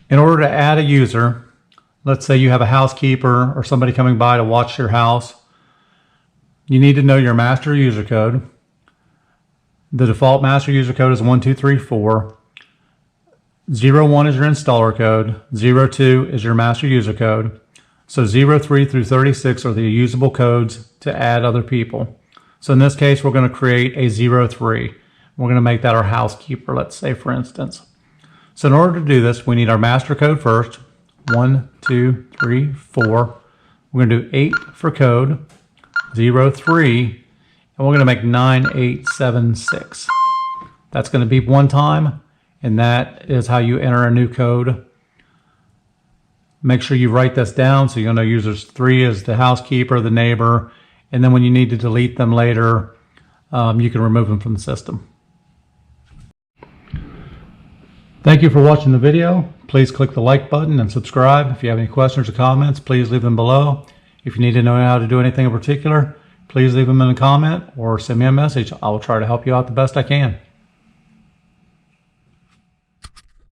In order to add a user, let's say you have a housekeeper or somebody coming by to watch your house, you need to know your master user code. The default master user code is 1234. 01 is your installer code. 02 is your master user code. So 03 through 36 are the usable codes to add other people. So in this case, we're going to create a 03. We're going to make that our housekeeper, let's say, for instance. So in order to do this, we need our master code first. 1, 2, 3, 4. We're going to do 8 for code, 03, and we're going to make 9876. That's going to be one time, and that is how you enter a new code. Make sure you write this down so you'll know users 3 is the housekeeper, the neighbor, and then when you need to delete them later, you can remove them from the system. Thank you for watching the video. Please click the like button and subscribe. If you have any questions or comments, please leave them below. If you need to know how to do anything in particular, please leave them in a comment or send me a message. I will try to help you out the best I can.